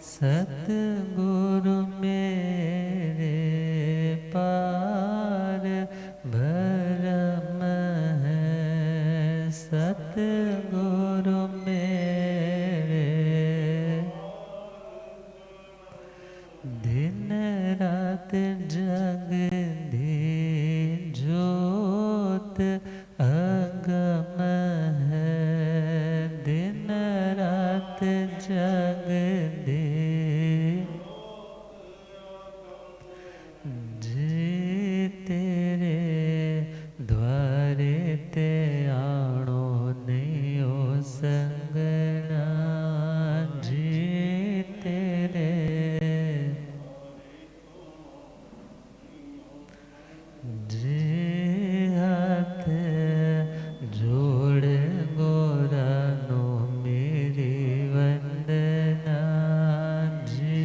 सतगुरु मेरे पार भरम है, सतगुरु मेरे दिन रात जगदी ज्योत अगम है, दिन रात जगदी जी तेरे द्वारे ते आणो नियो संगना, जी तेरे जी हाथ जोड़ गोरानो मेरी वंदना, जी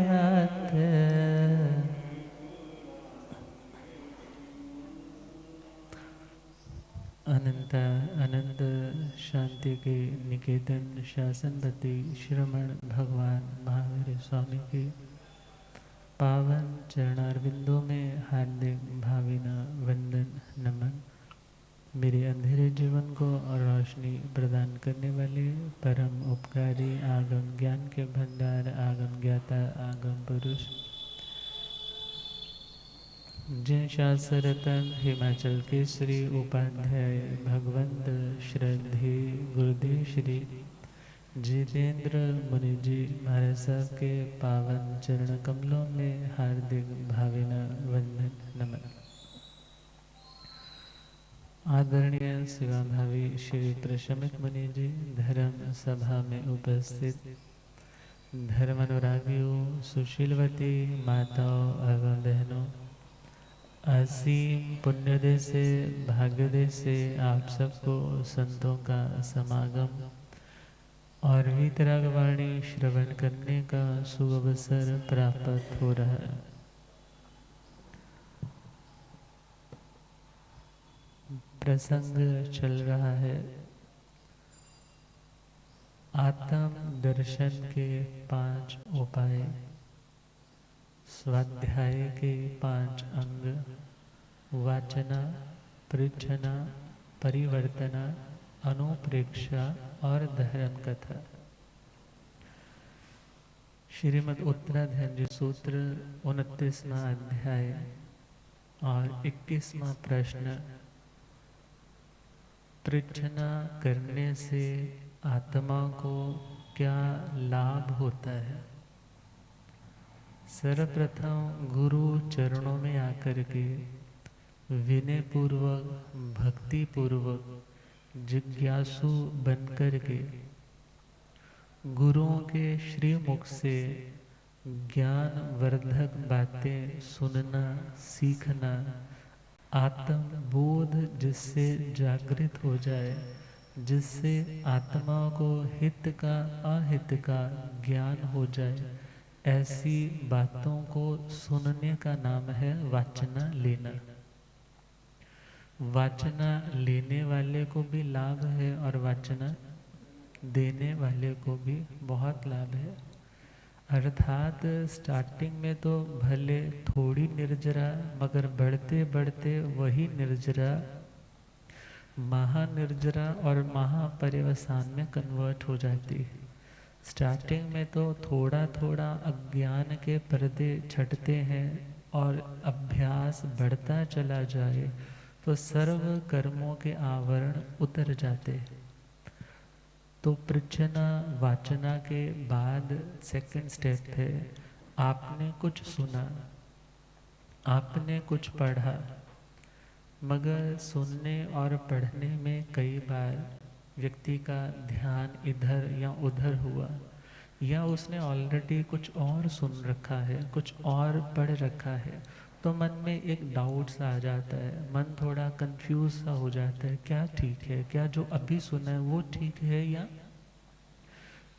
हाथ अनंत आनंद शांति के निकेतन शासनपति श्रमण भगवान महावीर स्वामी के पावन चरणारविंदों में हार्दिक भावना वंदन नमन। मेरे अंधेरे जीवन को रोशनी प्रदान करने वाले परम उपकारी आगम ज्ञान के भंडार आगम ज्ञाता आगम पुरुष जय शास्त्ररतन हिमाचल के श्री उपाध्याय भगवंत श्रद्धे गुरुदेव श्री जितेंद्र मुनि जी महाराज साहब के पावन चरण कमलों में हार्दिक भावना वंदन नमन। आदरणीय सेवाभावी श्री प्रशमित मुनि जी, धर्म सभा में उपस्थित धर्म अनुरागियों, सुशीलवती माताओं एवं बहनों, असीम पुण्यदय से भाग्यदय से आप सबको संतों का समागम और वीतरागवाणी श्रवण करने का शुभ अवसर प्राप्त हो रहा है। प्रसंग चल रहा है आत्म दर्शन के 5 उपाय, स्वाध्याय के 5 अंग, वाचना, पृच्छना, परिवर्तना, अनुप्रेक्षा और धर्म कथा। श्रीमद् उत्तराधर्य सूत्र 29वां अध्याय और 21वां प्रश्न। पृच्छना करने से आत्मा को क्या लाभ होता है? सर्वप्रथम गुरु चरणों में आकर के विनय पूर्वक, भक्ति पूर्वक, जिज्ञासु बनकर के गुरुओं के श्रीमुख से ज्ञान वर्धक बातें सुनना, सीखना, आत्मबोध जिससे जागृत हो जाए, जिससे आत्मा को हित का अहित का ज्ञान हो जाए, ऐसी बातों को सुनने का नाम है वाचना लेना। वाचना लेने वाले को भी लाभ है और वाचना देने वाले को भी बहुत लाभ है। अर्थात स्टार्टिंग में तो भले थोड़ी निर्जरा, मगर बढ़ते बढ़ते वही निर्जरा महानिर्जरा और महापर्यवसान में कन्वर्ट हो जाती है। स्टार्टिंग में तो थोड़ा थोड़ा अज्ञान के पर्दे छटते हैं और अभ्यास बढ़ता चला जाए तो सर्व कर्मों के आवरण उतर जाते हैं। तो पृच्छना वाचना के बाद सेकंड स्टेप है, आपने कुछ सुना, आपने कुछ पढ़ा, मगर सुनने और पढ़ने में कई बार व्यक्ति का ध्यान इधर या उधर हुआ, या उसने ऑलरेडी कुछ और सुन रखा है, कुछ और पढ़ रखा है, तो मन में एक डाउट सा आ जाता है, मन थोड़ा कंफ्यूज सा हो जाता है, क्या ठीक है, क्या जो अभी सुना है वो ठीक है या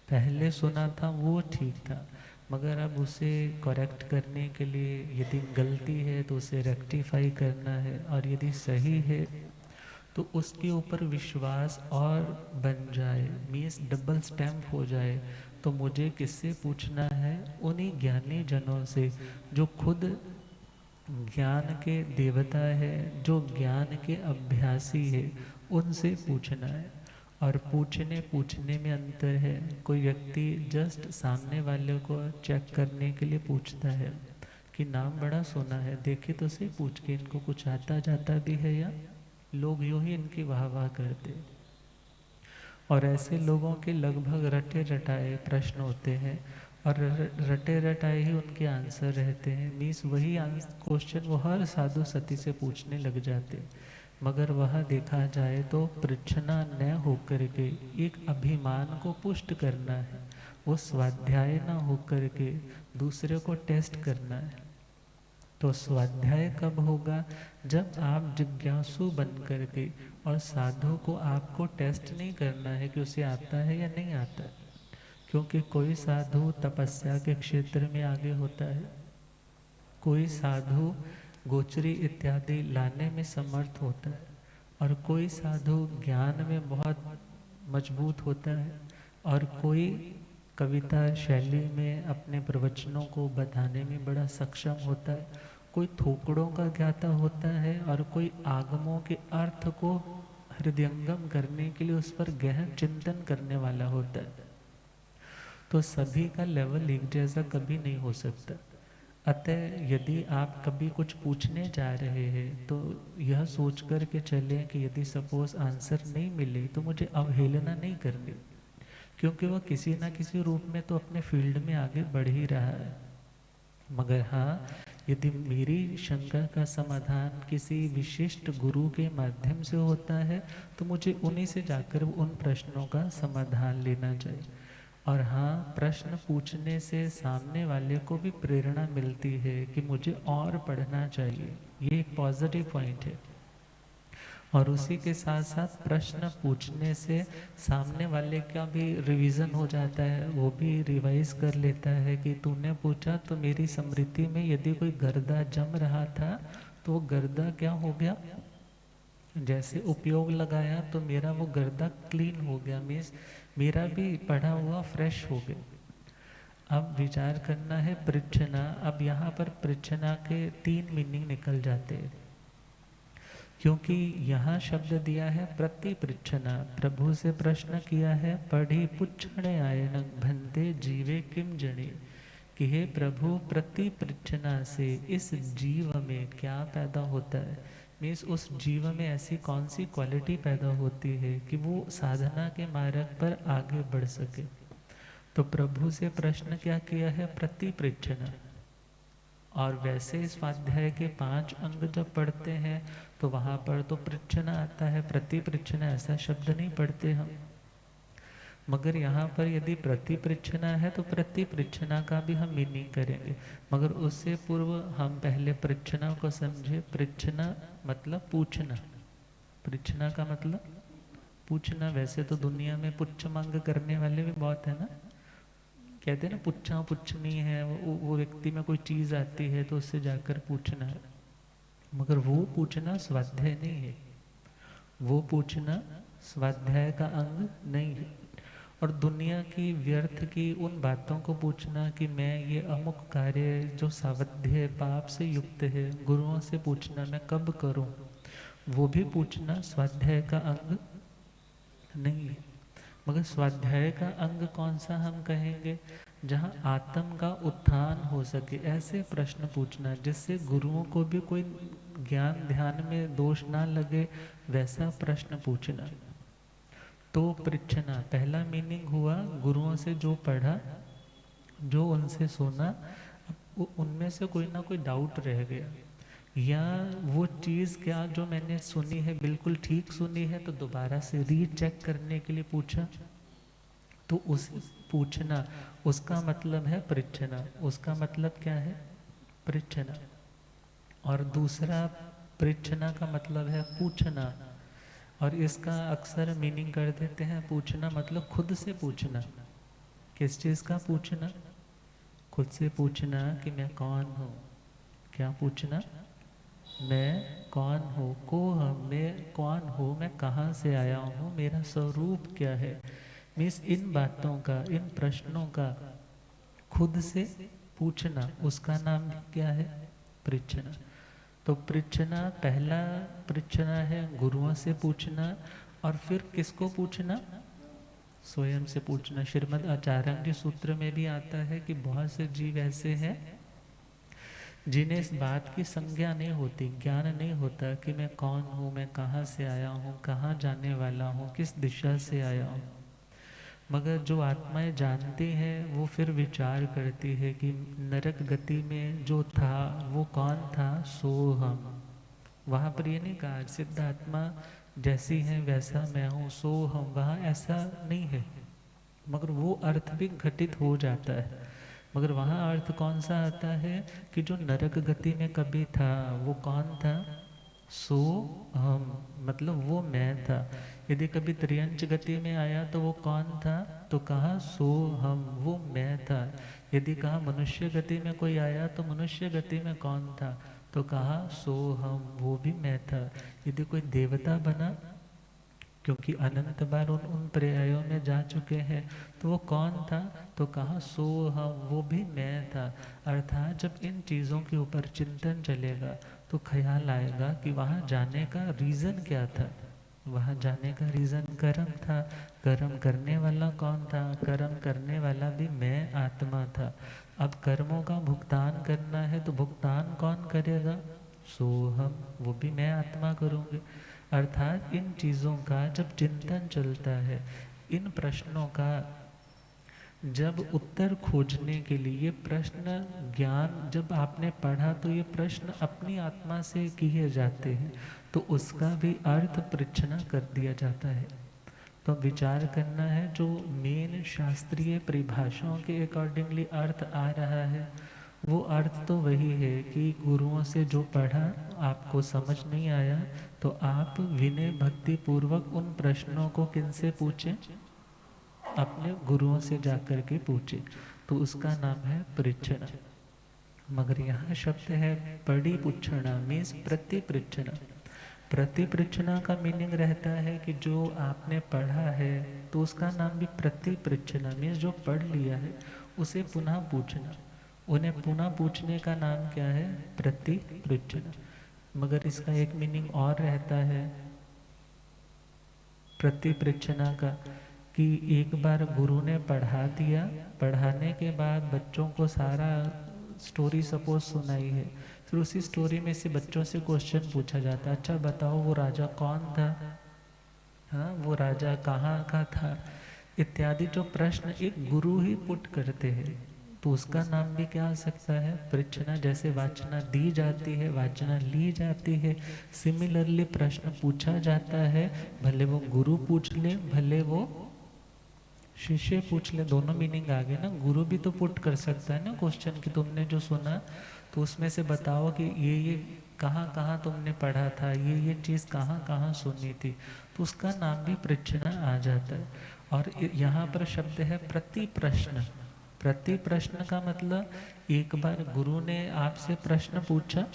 पहले सुना था वो ठीक था। मगर अब उसे करेक्ट करने के लिए यदि गलती है तो उसे रेक्टिफाई करना है, और यदि सही है तो उसके ऊपर विश्वास और बन जाए, मीन्स डबल स्टैम्प हो जाए, तो मुझे किससे पूछना है? उन्हीं ज्ञानी जनों से जो खुद ज्ञान के देवता है, जो ज्ञान के अभ्यासी है, उनसे पूछना है। और पूछने में अंतर है। कोई व्यक्ति जस्ट सामने वाले को चेक करने के लिए पूछता है कि नाम बड़ा सुना है, देखे तो सही पूछ के इनको कुछ आता जाता भी है या। लोग यूं ही इनकी वाह वाह करते। और ऐसे लोगों के लगभग रटे रटाए प्रश्न होते हैं और रटे रटाए ही उनके आंसर रहते हैं। मीन्स वही क्वेश्चन वो हर साधु सती से पूछने लग जाते। मगर वह देखा जाए तो पृच्छना न होकर के एक अभिमान को पुष्ट करना है। वो स्वाध्याय न होकर के दूसरे को टेस्ट करना है। तो स्वाध्याय कब होगा? जब आप जिज्ञासु बन करके, और साधु को आपको टेस्ट नहीं करना है कि उसे आता है या नहीं आता है। क्योंकि कोई साधु तपस्या के क्षेत्र में आगे होता है, कोई साधु गोचरी इत्यादि लाने में समर्थ होता है, और कोई साधु ज्ञान में बहुत मजबूत होता है, और कोई कविता शैली में अपने प्रवचनों को बताने में बड़ा सक्षम होता है, कोई थोकड़ों का ज्ञाता होता है, और कोई आगमों के अर्थ को हृदयंगम करने के लिए उस पर गहन चिंतन करने वाला होता है। तो सभी का लेवल एक जैसा कभी नहीं हो सकता। अतः यदि आप कभी कुछ पूछने जा रहे हैं तो यह सोच कर के चलें कि यदि सपोज आंसर नहीं मिले तो मुझे अवहेलना नहीं करनी, क्योंकि वह किसी ना किसी रूप में तो अपने फील्ड में आगे बढ़ ही रहा है। मगर हाँ, यदि मेरी शंका का समाधान किसी विशिष्ट गुरु के माध्यम से होता है तो मुझे उन्हीं से जाकर उन प्रश्नों का समाधान लेना चाहिए। और हाँ, प्रश्न पूछने से सामने वाले को भी प्रेरणा मिलती है कि मुझे और पढ़ना चाहिए। ये एक पॉजिटिव पॉइंट है। और उसी के साथ साथ प्रश्न पूछने से सामने वाले का भी रिवीजन हो जाता है, वो भी रिवाइज कर लेता है कि तूने पूछा तो मेरी स्मृति में यदि कोई गर्दा जम रहा था तो वो गर्दा क्या हो गया, जैसे उपयोग लगाया तो मेरा वो गर्दा क्लीन हो गया, मीन्स मेरा भी पढ़ा हुआ फ्रेश हो गया। अब विचार करना है पृच्छना। अब यहाँ पर पृच्छना के 3 मीनिंग निकल जाते हैं, क्योंकि यहाँ शब्द दिया है प्रति पृच्छना। प्रभु से प्रश्न किया है, पढ़ी पुच्छणे आयन भंते जीवे किम जणे, कि हे प्रभु प्रति पृच्छना से इस जीव में क्या पैदा होता है। मीन्स उस जीव में ऐसी कौन सी क्वालिटी पैदा होती है कि वो साधना के मार्ग पर आगे बढ़ सके। तो प्रभु से प्रश्न क्या किया है? प्रति पृच्छना। और वैसे स्वाध्याय के 5 अंग जब पढ़ते हैं तो वहाँ पर तो पृच्छना आता है, प्रति पृच्छना ऐसा शब्द नहीं पढ़ते हम। मगर यहाँ पर यदि प्रति पृच्छना है तो प्रति पृच्छना का भी हम मीनिंग करेंगे। मगर उससे पूर्व हम पहले पृच्छना को समझे। पृच्छना मतलब पूछना। पृच्छना का मतलब पूछना। वैसे तो दुनिया में पुच्छ मांग करने वाले भी बहुत है ना, कहते हैं ना पुच्छा पुच्छनी है, वो व्यक्ति में कोई चीज़ आती है तो उससे जाकर पूछना है। मगर वो पूछना स्वाध्याय नहीं है, वो पूछना स्वाध्याय का अंग नहीं है। और दुनिया की व्यर्थ की उन बातों को पूछना कि मैं ये अमुक कार्य जो सावध्य पाप से युक्त है, गुरुओं से पूछना मैं कब करूं, वो भी पूछना स्वाध्याय का अंग नहीं है। मगर स्वाध्याय का अंग कौन सा हम कहेंगे? जहाँ आत्म का उत्थान हो सके, ऐसे प्रश्न पूछना जिससे गुरुओं को भी कोई ज्ञान ध्यान में दोष ना लगे, वैसा प्रश्न पूछना। तो पृच्छना पहला मीनिंग हुआ गुरुओं से जो पढ़ा, जो उनसे सुना, उनमें से कोई ना कोई डाउट रह गया, या वो चीज़ क्या जो मैंने सुनी है बिल्कुल ठीक सुनी है तो दोबारा से रीचेक करने के लिए पूछा, तो उसे पूछना, उसका मतलब है पृच्छना। उसका मतलब क्या है? पृच्छना। और दूसरा पृच्छना का मतलब है पूछना, और इसका अक्सर मीनिंग कर देते हैं पूछना मतलब खुद से पूछना। किस चीज़ का पूछना? खुद से पूछना कि मैं कौन हूँ। क्या पूछना? मैं कौन हूँ, को मैं कौन हूँ, मैं कहाँ से आया हूँ, मेरा स्वरूप क्या है। मीन्स इन बातों का, इन प्रश्नों का खुद से पूछना, उसका नाम क्या है? पृच्छना। तो पृच्छना, पहला पृच्छना है गुरुओं से पूछना, और फिर किसको पूछना? स्वयं से पूछना। श्रीमद् आचार्य सूत्र में भी आता है कि बहुत से जीव ऐसे हैं जिन्हें इस बात की संज्ञा नहीं होती, ज्ञान नहीं होता कि मैं कौन हूँ, मैं कहाँ से आया हूँ, कहाँ जाने वाला हूँ, किस दिशा से आया हूँ। मगर जो आत्माएं जानती हैं वो फिर विचार करती है कि नरक गति में जो था वो कौन था? सो हम। वहाँ पर ये नहीं कहा सिद्ध आत्मा जैसी है वैसा मैं हूँ, सो हम, वहाँ ऐसा नहीं है। मगर वो अर्थ भी घटित हो जाता है। मगर वहाँ अर्थ कौन सा आता है कि जो नरक गति में कभी था वो कौन था? सो हम, मतलब वो मैं था। यदि कभी त्रियंच गति में आया तो वो कौन था? तो कहा सो हम, वो मैं था। यदि कहा मनुष्य गति में कोई आया तो मनुष्य गति में कौन था? तो कहा सो हम, वो भी मैं था। यदि कोई देवता बना, क्योंकि अनंत बार उन पर्यायों में जा चुके हैं, तो वो कौन था? तो कहा सो हम, वो भी मैं था। अर्थात जब इन चीज़ों के ऊपर चिंतन चलेगा तो ख्याल आएगा कि वहाँ जाने का रीज़न क्या था। वहाँ जाने का रीज़न कर्म था। कर्म करने वाला कौन था? कर्म करने वाला भी मैं आत्मा था। अब कर्मों का भुगतान करना है तो भुगतान कौन करेगा? सो हम, वो भी मैं आत्मा करूँगी। अर्थात इन चीज़ों का जब चिंतन चलता है, इन प्रश्नों का जब उत्तर खोजने के लिए, ये प्रश्न ज्ञान जब आपने पढ़ा तो ये प्रश्न अपनी आत्मा से किए जाते हैं, तो उसका भी अर्थ पृच्छना कर दिया जाता है। तो विचार करना है जो मेन शास्त्रीय परिभाषाओं के अकॉर्डिंगली अर्थ आ रहा है, वो अर्थ तो वही है कि गुरुओं से जो पढ़ा आपको समझ नहीं आया तो आप विनय भक्ति पूर्वक उन प्रश्नों को किनसे पूछें? अपने गुरुओं से जाकर के पूछे, तो उसका नाम है परीक्षण। मगर यहाँ शब्द है परिपुच्छना, मीन्स प्रतिपृच्छना। प्रतिपृच्छना का मीनिंग रहता है कि जो आपने पढ़ा है तो उसका नाम भी प्रतिपृच्छना, मीन्स जो पढ़ लिया है उसे पुनः पूछना। उन्हें पुनः पूछने का नाम क्या है? प्रतिपृच्छना। मगर इसका एक मीनिंग और रहता है प्रतिपृच्छना का, कि एक बार गुरु ने पढ़ा दिया, पढ़ाने के बाद बच्चों को सारा स्टोरी सपोज सुनाई है, फिर उसी स्टोरी में से बच्चों से क्वेश्चन पूछा जाता है, अच्छा बताओ वो राजा कौन था? हाँ, वो राजा कहाँ का था? इत्यादि जो प्रश्न एक गुरु ही पुट करते हैं, तो उसका नाम भी क्या आ सकता है? परीक्षना। जैसे वाचना दी जाती है, वाचना ली जाती है, सिमिलरली प्रश्न पूछा जाता है, भले वो गुरु पूछ ले, भले वो शिष्य पूछ ले, दोनों मीनिंग आ गए ना। गुरु भी तो पुट कर सकता है ना क्वेश्चन कि तुमने जो सुना तो उसमें से बताओ कि ये कहाँ कहाँ तुमने पढ़ा था, ये चीज़ कहाँ कहाँ सुनी थी, तो उसका नाम भी परीक्षणा आ जाता है। और यहाँ पर शब्द है प्रति प्रश्न। प्रति प्रश्न का मतलब एक बार गुरु ने आपसे प्रश्न पूछा,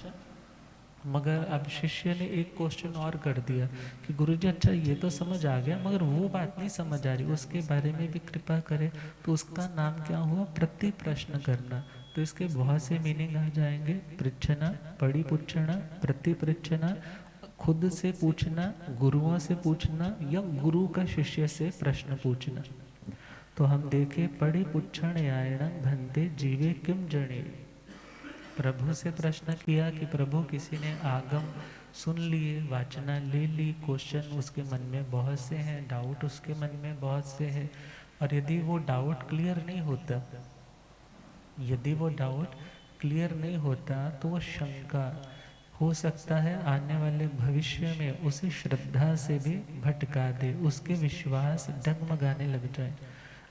मगर अब शिष्य ने एक क्वेश्चन और कर दिया कि गुरुजी अच्छा ये तो समझ आ गया मगर वो बात नहीं समझ आ रही, उसके बारे में भी कृपा करें, तो उसका नाम क्या हुआ? प्रति प्रश्न करना। तो इसके बहुत से मीनिंग आ जाएंगे, पृच्छना, परिपुच्छना, प्रति पृच्छना, खुद से पूछना, गुरुओं से पूछना, या गुरु का शिष्य से प्रश्न पूछना। तो हम देखें परिपुच्छण यायण भंते जीवे किम जणे। प्रभु से प्रश्न किया कि प्रभु किसी ने आगम सुन लिए, वाचना ले ली, क्वेश्चन उसके मन में बहुत से हैं, डाउट उसके मन में बहुत से हैं, और यदि वो डाउट क्लियर नहीं होता, यदि वो डाउट क्लियर नहीं होता तो वो शंका हो सकता है आने वाले भविष्य में उसे श्रद्धा से भी भटका दे, उसके विश्वास डगमगाने लग जाए।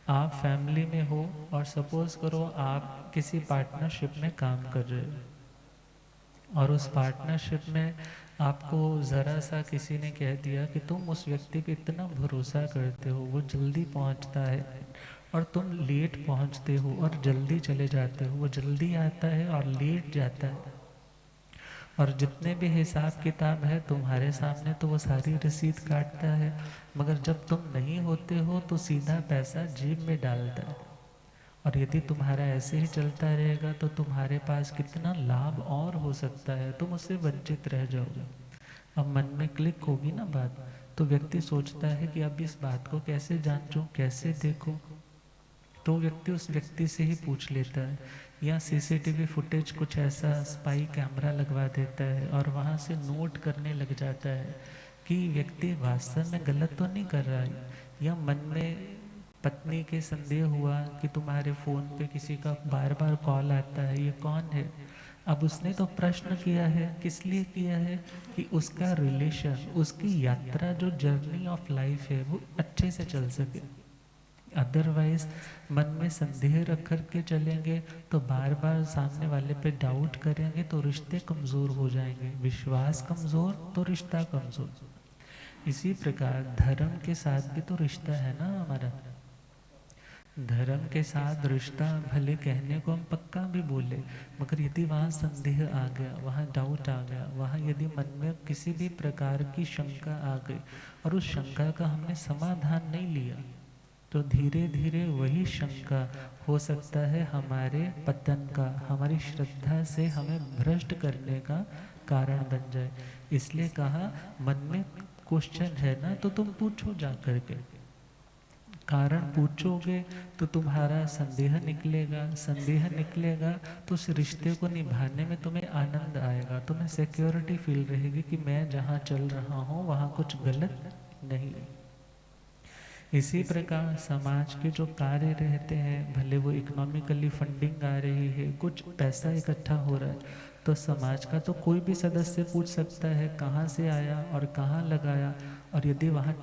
आप फैमिली में हो और सपोज करो आप किसी पार्टनरशिप में काम कर रहे हो और उस पार्टनरशिप में आपको ज़रा सा किसी ने कह दिया कि तुम उस व्यक्ति पे इतना भरोसा करते हो, वो जल्दी पहुंचता है और तुम लेट पहुंचते हो और जल्दी चले जाते हो, वो जल्दी आता है और लेट जाता है। और जितने भी हिसाब किताब है तुम्हारे सामने तो वो सारी रसीद काटता है, मगर जब तुम नहीं होते हो तो सीधा पैसा जेब में डालता है। और यदि तुम्हारा ऐसे ही चलता रहेगा तो तुम्हारे पास कितना लाभ और हो सकता है, तुम उससे वंचित रह जाओगे। अब मन में क्लिक होगी ना बात, तो व्यक्ति सोचता है कि अब इस बात को कैसे जांचूं, कैसे देखूं, तो व्यक्ति उस व्यक्ति से ही पूछ लेता है, या सीसीटीवी फुटेज कुछ ऐसा स्पाई कैमरा लगवा देता है और वहाँ से नोट करने लग जाता है कि व्यक्ति वास्तव में गलत तो नहीं कर रहा है। या मन में पत्नी के संदेह हुआ कि तुम्हारे फ़ोन पे किसी का बार बार कॉल आता है, ये कौन है। अब उसने तो प्रश्न किया है, किस लिए किया है, कि उसका रिलेशन, उसकी यात्रा, जो जर्नी ऑफ लाइफ है वो अच्छे से चल सके। अदरवाइज मन में संदेह रख कर के चलेंगे तो बार बार सामने वाले पे डाउट करेंगे तो रिश्ते कमज़ोर हो जाएंगे, विश्वास कमज़ोर तो रिश्ता कमज़ोर। इसी प्रकार धर्म के साथ भी तो रिश्ता है ना हमारा। धर्म के साथ रिश्ता भले कहने को हम पक्का भी बोले, मगर यदि वहाँ संदेह आ गया, वहाँ डाउट आ गया, वहाँ यदि मन में किसी भी प्रकार की शंका आ गई और उस शंका का हमने समाधान नहीं लिया, तो धीरे धीरे वही शंका हो सकता है हमारे पतन का, हमारी श्रद्धा से हमें भ्रष्ट करने का कारण बन जाए। इसलिए कहा मन में क्वेश्चन है ना तो तुम पूछो जा करके, कारण पूछोगे तो तुम्हारा संदेह निकलेगा, संदेह निकलेगा तो उस रिश्ते को निभाने में तुम्हें आनंद आएगा, तुम्हें सिक्योरिटी फील रहेगी कि मैं जहाँ चल रहा हूँ वहाँ कुछ गलत नहीं। इसी प्रकार समाज के जो कार्य रहते हैं, भले वो इकोनॉमिकली फंडिंग आ रही है, कुछ पैसा इकट्ठा हो रहा है, तो समाज का तो कोई भी सदस्य पूछ सकता है कहाँ से आया और कहाँ लगाया। और यदि वहाँ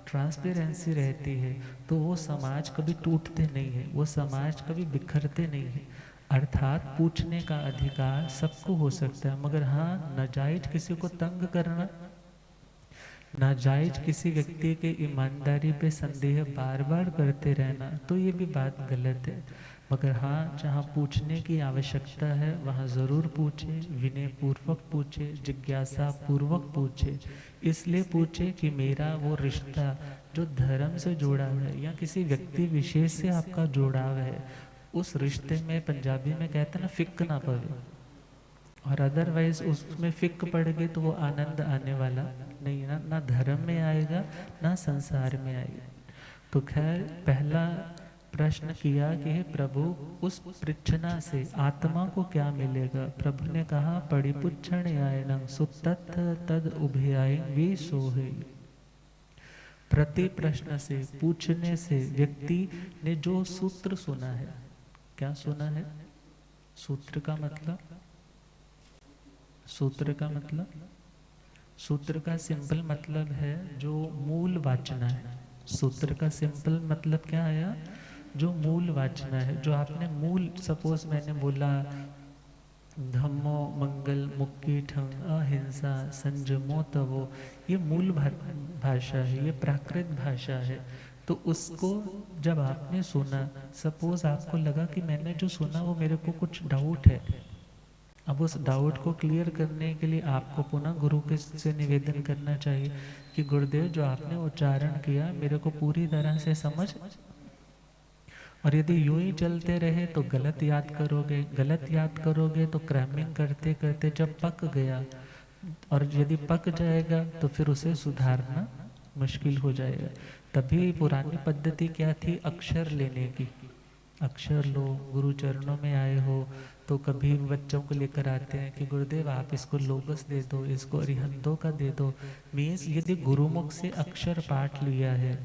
ट्रांसपेरेंसी रहती है तो वो समाज कभी टूटते नहीं है, वो समाज कभी बिखरते नहीं है। अर्थात पूछने का अधिकार सबको हो सकता है, मगर हाँ नाजायज किसी को तंग करना, नाजायज किसी व्यक्ति के ईमानदारी पे संदेह बार बार करते रहना, तो ये भी बात गलत है। मगर हाँ जहाँ पूछने की आवश्यकता है वहाँ ज़रूर पूछे, विनय पूर्वक पूछे, जिज्ञासा पूर्वक पूछे। इसलिए पूछे कि मेरा वो रिश्ता जो धर्म से जुड़ा है या किसी व्यक्ति विशेष से आपका जुड़ाव है, उस रिश्ते में पंजाबी में कहते हैं ना फिक ना पवे, और अदरवाइज उसमें फिक पड़ गई तो वो आनंद आने वाला नहीं, ना धर्म में आएगा ना संसार में आएगा। तो खैर पहला प्रश्न किया कि हे प्रभु उस पृच्छना से आत्मा को क्या मिलेगा। प्रभु ने कहा परिपुच्छण आयनंग सुतथ तद उभयाय वे सोहे। प्रति प्रश्न से, पूछने से व्यक्ति ने जो सूत्र सुना है, क्या सुना है, सूत्र का मतलब, सूत्र का मतलब, सूत्र का सिंपल मतलब है जो मूल वाचना है। सूत्र का सिंपल मतलब क्या आया, जो मूल वाचना है, जो आपने मूल, सपोज मैंने बोला धम्मो मंगल मुक्ति ठंग अहिंसा संजमो तवो, ये मूल भाषा है, ये प्राकृत भाषा है। तो उसको जब आपने सुना, सपोज आपको लगा कि मैंने जो सुना वो मेरे को कुछ डाउट है, अब उस डाउट को क्लियर करने के लिए आपको पुनः गुरु के से निवेदन करना चाहिए कि गुरुदेव जो आपने उच्चारण किया मेरे को पूरी तरह से समझ, और यदि यूं ही चलते रहे तो गलत याद करोगे, गलत याद करोगे तो क्रैमिंग करते करते जब पक गया, और यदि पक जाएगा तो फिर उसे सुधारना मुश्किल हो जाएगा। तभी पुरानी पद्धति क्या थी, अक्षर लेने की। अक्षर लो, गुरु चरणों में आए हो तो कभी बच्चों को लेकर आते हैं कि गुरुदेव आप इसको लोगस दे दो, इसको अरिहंतों का दे दो। मीन्स यदि गुरुमुख से अक्षर पाठ लिया है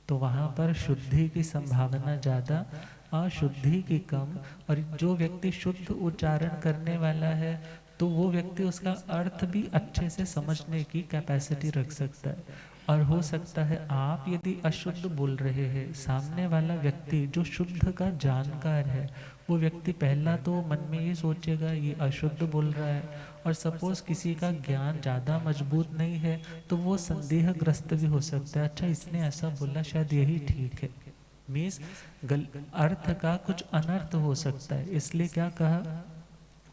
तो वहाँ पर शुद्धि की संभावना ज़्यादा, अशुद्धि की कम। और जो व्यक्ति शुद्ध उच्चारण करने वाला है तो वो व्यक्ति उसका अर्थ भी अच्छे से समझने की कैपेसिटी रख सकता है। और हो सकता है आप यदि अशुद्ध बोल रहे हैं, सामने वाला व्यक्ति जो शुद्ध का जानकार है वो व्यक्ति पहला तो मन में ये सोचेगा ये अशुद्ध बोल रहा है, और सपोज किसी का ज्ञान ज़्यादा मजबूत नहीं है तो वो संदेहग्रस्त भी हो सकता है, अच्छा इसने ऐसा बोला शायद यही ठीक है। मीन्स अर्थ का कुछ अनर्थ हो सकता है। इसलिए क्या कहा,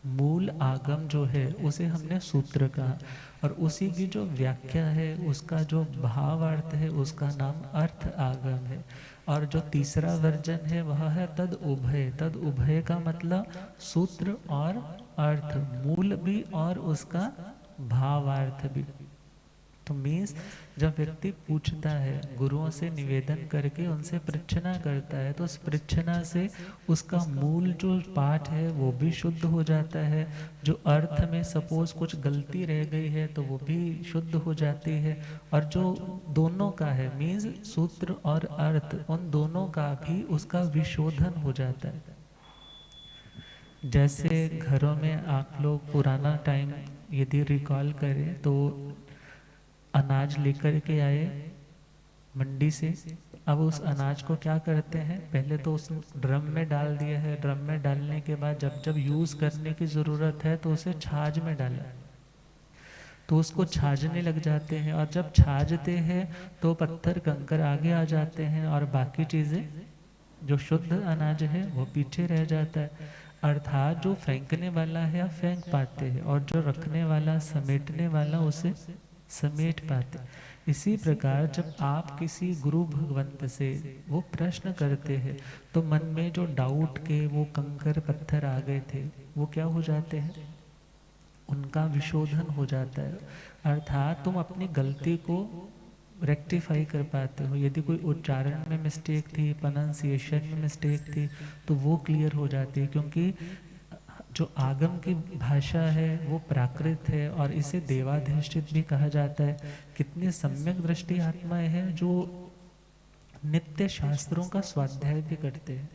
मूल आगम जो है उसे हमने सूत्र कहा, और उसी की जो व्याख्या है, उसका जो भावार्थ है, उसका नाम अर्थ आगम है। और जो तीसरा वर्जन है वह है तद उभय। तद उभय का मतलब सूत्र और अर्थ, मूल भी और उसका भावार्थ भी। तो मीन्स जब व्यक्ति पूछता है, गुरुओं से निवेदन करके उनसे परीक्षना करता है, तो उस परीक्षना से उसका मूल जो पाठ है वो भी शुद्ध हो जाता है। जो अर्थ में सपोज कुछ गलती रह गई है तो वो भी शुद्ध हो जाती है। और जो दोनों का है, मीन्स सूत्र और अर्थ, उन दोनों का भी उसका विशोधन हो जाता है। जैसे घरों में आप लोग पुराना टाइम यदि रिकॉल करें तो अनाज लेकर के आए मंडी से। अब उस अनाज को क्या करते हैं, पहले तो उस ड्रम में डाल दिया है, ड्रम में डालने के बाद जब जब यूज़ करने की ज़रूरत है तो उसे छाछ में डाला, तो उसको छाजने लग जाते हैं। और जब छाजते हैं तो पत्थर कंकर आगे आ जाते हैं और बाकी चीज़ें, जो शुद्ध अनाज है वो पीछे रह जाता है। अर्थात जो फेंकने वाला है आप फेंक पाते हैं, और जो रखने वाला, समेटने वाला, उसे समेट पाते। इसी प्रकार जब आप किसी गुरु भगवंत से वो प्रश्न करते हैं तो मन में जो डाउट के वो कंकर पत्थर आ गए थे वो क्या हो जाते हैं, उनका विशोधन हो जाता है। अर्थात तुम अपनी गलती को रेक्टिफाई कर पाते हो। यदि कोई उच्चारण में मिस्टेक थी, प्रोनाउंसिएशन में मिस्टेक थी, तो वो क्लियर हो जाती है। क्योंकि जो आगम की भाषा है वो प्राकृत है, और इसे देवाधिष्ठित भी कहा जाता है। कितनी सम्यक दृष्टि आत्माएं हैं जो नित्य शास्त्रों का स्वाध्याय भी करते हैं।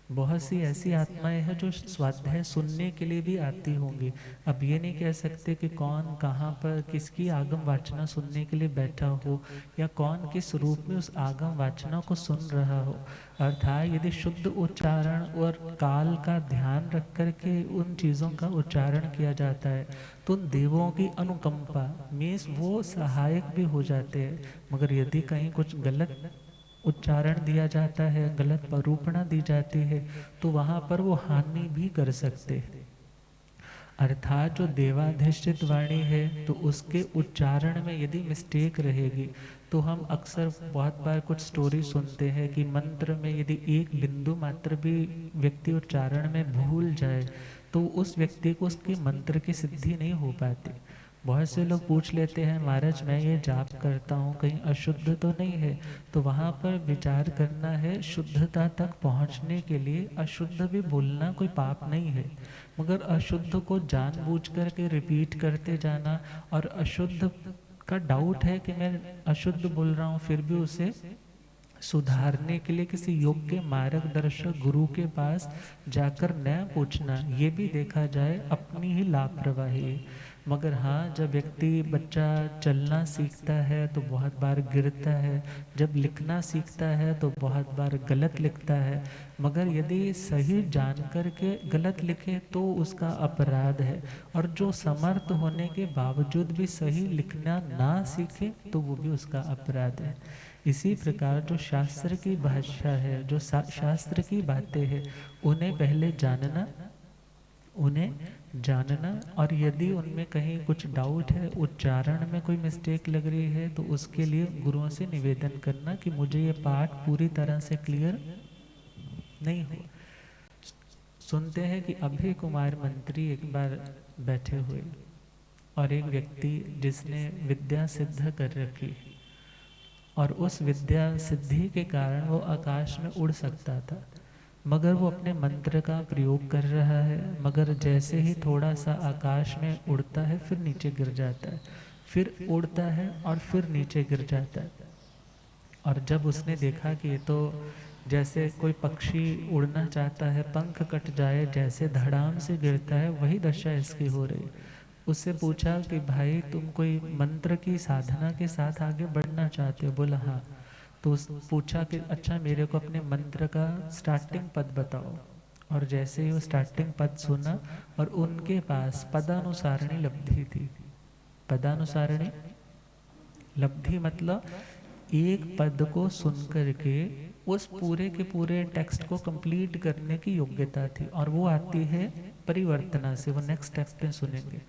बहुत सी ऐसी आत्माएं हैं जो स्वाध्याय सुनने के लिए भी आती होंगी। अब ये नहीं कह सकते कि कौन कहाँ पर किसकी आगम वाचना सुनने के लिए बैठा हो, या कौन किस रूप में उस आगम वाचना को सुन रहा हो। अर्थात यदि शुद्ध उच्चारण और काल का ध्यान रख कर के उन चीज़ों का उच्चारण किया जाता है तो उन देवों की अनुकंपा मीन्स वो सहायक भी हो जाते हैं। मगर यदि कहीं कुछ गलत उच्चारण दिया जाता है, गलत परूपणा दी जाती है, तो वहाँ पर वो हानि भी कर सकते हैं। अर्थात जो देवाधिष्ठित वाणी है तो उसके उच्चारण में यदि मिस्टेक रहेगी, तो हम अक्सर बहुत बार कुछ स्टोरी सुनते हैं कि मंत्र में यदि एक बिंदु मात्र भी व्यक्ति उच्चारण में भूल जाए तो उस व्यक्ति को उसके मंत्र की सिद्धि नहीं हो पाती। बहुत से लोग पूछ लेते हैं, महाराज मैं ये जाप करता हूँ कहीं अशुद्ध तो नहीं है? तो वहाँ पर विचार करना है, शुद्धता तक पहुँचने के लिए अशुद्ध भी बोलना कोई पाप नहीं है, मगर अशुद्ध को जानबूझ कर के रिपीट करते जाना, और अशुद्ध का डाउट है कि मैं अशुद्ध बोल रहा हूँ फिर भी उसे सुधारने के लिए किसी योग्य मार्गदर्शक गुरु के पास जाकर न पूछना, ये भी देखा जाए अपनी ही लापरवाही है। मगर हाँ, जब व्यक्ति बच्चा चलना सीखता है तो बहुत बार गिरता है, जब लिखना सीखता है तो बहुत बार गलत लिखता है, मगर यदि सही जानकर के गलत लिखे तो उसका अपराध है। और जो समर्थ होने के बावजूद भी सही लिखना ना सीखे तो वो भी उसका अपराध है। इसी प्रकार जो शास्त्र की भाषा है, जो शास्त्र की बातें हैं, उन्हें पहले जानना और यदि उनमें कहीं कुछ डाउट है, उच्चारण में कोई मिस्टेक लग रही है, तो उसके लिए गुरुओं से निवेदन करना कि मुझे ये पाठ पूरी तरह से क्लियर नहीं हुआ। सुनते हैं कि अभय कुमार मंत्री एक बार बैठे हुए और एक व्यक्ति जिसने विद्या सिद्ध कर रखी, और उस विद्या सिद्धि के कारण वो आकाश में उड़ सकता था, मगर वो अपने मंत्र का प्रयोग कर रहा है, मगर जैसे ही थोड़ा सा आकाश में उड़ता है फिर नीचे गिर जाता है, फिर उड़ता है और फिर नीचे गिर जाता है। और जब उसने देखा कि ये तो जैसे कोई पक्षी उड़ना चाहता है, पंख कट जाए, जैसे धड़ाम से गिरता है, वही दशा इसकी हो रही। उससे पूछा कि भाई तुम कोई मंत्र की साधना के साथ आगे बढ़ना चाहते हो? बोला हाँ। तो पूछा कि अच्छा मेरे को अपने मंत्र का स्टार्टिंग पद बताओ। और जैसे ही वो स्टार्टिंग पद सुना, और उनके पास पदानुसारणी लब्धि थी। पदानुसारणी लब्धि मतलब एक पद को सुन करके उस पूरे के पूरे टेक्स्ट को कंप्लीट करने की योग्यता थी, और वो आती है परिवर्तना से, वो नेक्स्ट स्टेप पे सुनेंगे।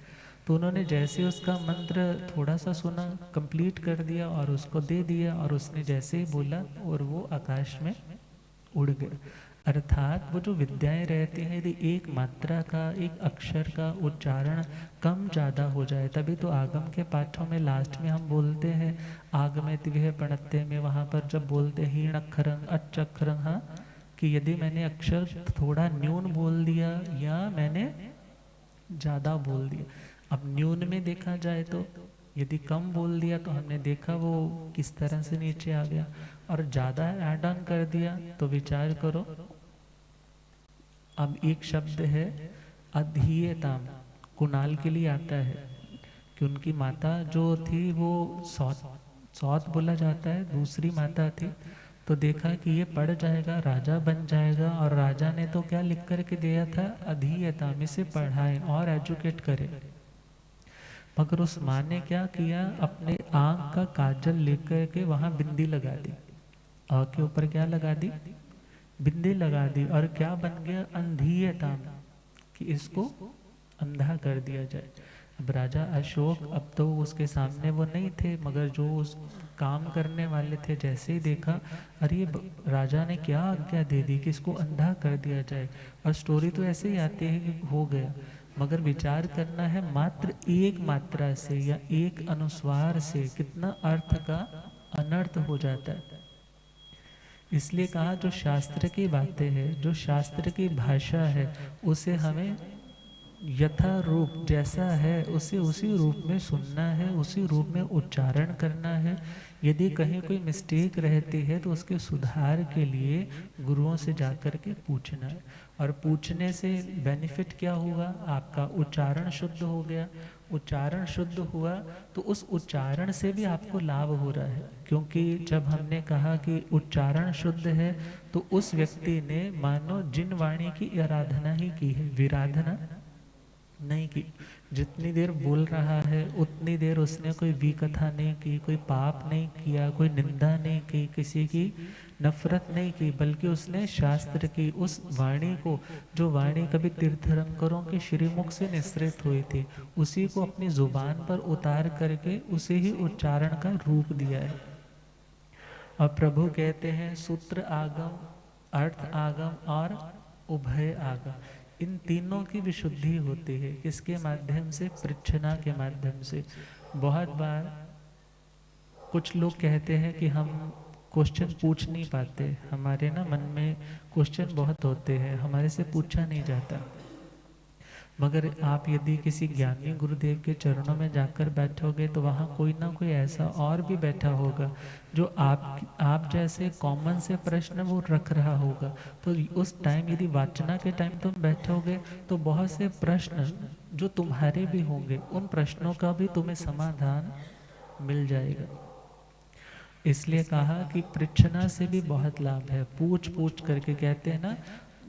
तो उन्होंने जैसे उसका मंत्र थोड़ा सा सुना, कंप्लीट कर दिया और उसको दे दिया, और उसने जैसे ही बोला और वो आकाश में उड़ गए। अर्थात वो जो विद्याएं रहती हैं, यदि एक मात्रा का, एक अक्षर का उच्चारण कम ज़्यादा हो जाए, तभी तो आगम के पाठों में लास्ट में हम बोलते हैं आगमे तिविह प्रणत्ते में, वहाँ पर जब बोलते हैं हीण अक्षरं अच्च अक्षरं, हाँ, कि यदि मैंने अक्षर थोड़ा न्यून बोल दिया या मैंने ज़्यादा बोल दिया। अब न्यून में देखा जाए तो यदि कम बोल दिया तो हमने देखा वो किस तरह से नीचे आ गया, और ज़्यादा ऐड ऑन कर दिया तो विचार करो। अब एक शब्द है अधीयताम, कुणाल के लिए आता है कि उनकी माता जो थी वो सौत बोला जाता है, दूसरी माता थी, तो देखा कि ये पढ़ जाएगा, राजा बन जाएगा, और राजा ने तो क्या लिख कर के दिया था, अधीयताम, इसे पढ़ाए और एजुकेट करे। मगर उस माँ ने क्या किया, अपने आँख का काजल लेकर के वहाँ बिंदी लगा दी, आँख के ऊपर क्या लगा दी, बिंदी लगा दी, और क्या बन गया, अंधीयताम, कि इसको अंधा कर दिया जाए। अब राजा अशोक, अब तो उसके सामने वो नहीं थे, मगर जो उस काम करने वाले थे, जैसे ही देखा, अरे राजा ने क्या आज्ञा दे दी कि इसको अंधा कर दिया जाए। और स्टोरी तो ऐसे ही आती है कि हो गया, मगर विचार करना है मात्र एक मात्रा से या एक अनुस्वार से कितना अर्थ का अनर्थ हो जाता है। इसलिए कहा जो शास्त्र की बातें हैं, जो शास्त्र की भाषा है, उसे हमें यथा रूप जैसा है उसे उसी रूप में सुनना है, उसी रूप में उच्चारण करना है। यदि कहीं कोई मिस्टेक रहती है तो उसके सुधार के लिए गुरुओं से जाकर के पूछना है, और पूछने से बेनिफिट क्या होगा, आपका उच्चारण शुद्ध हो गया। उच्चारण शुद्ध हुआ तो उस उच्चारण से भी आपको लाभ हो रहा है, क्योंकि जब हमने कहा कि उच्चारण शुद्ध है तो उस व्यक्ति ने मानो जिन वाणी की आराधना ही की है, विराधना नहीं की। जितनी देर बोल रहा है उतनी देर उसने कोई विकथा नहीं की, कोई पाप नहीं किया, कोई निंदा नहीं की, किसी की नफरत नहीं की, बल्कि उसने शास्त्र की उस वाणी को, जो वाणी कभी तीर्थंकरों के श्रीमुख से निसृत हुई थी, उसी को अपनी जुबान पर उतार करके उसे ही उच्चारण का रूप दिया है। और प्रभु कहते हैं सूत्र आगम, अर्थ आगम और उभय आगम, इन तीनों की विशुद्धि होती है। किसके माध्यम से, पृच्छना के माध्यम से। बहुत बार कुछ लोग कहते हैं कि हम क्वेश्चन पूछ नहीं पाते, हमारे ना मन में क्वेश्चन बहुत होते हैं, हमारे से पूछा नहीं जाता। मगर आप यदि किसी ज्ञानी गुरुदेव के चरणों में जाकर बैठोगे तो वहाँ कोई ना कोई ऐसा और भी बैठा होगा जो आप जैसे कॉमन से प्रश्न वो रख रहा होगा। तो उस टाइम यदि वाचना के टाइम तुम बैठोगे तो बहुत से प्रश्न जो तुम्हारे भी होंगे, उन प्रश्नों का भी तुम्हें समाधान मिल जाएगा। इसलिए कहा कि पृच्छना से भी बहुत लाभ है। पूछ पूछ करके, कहते हैं ना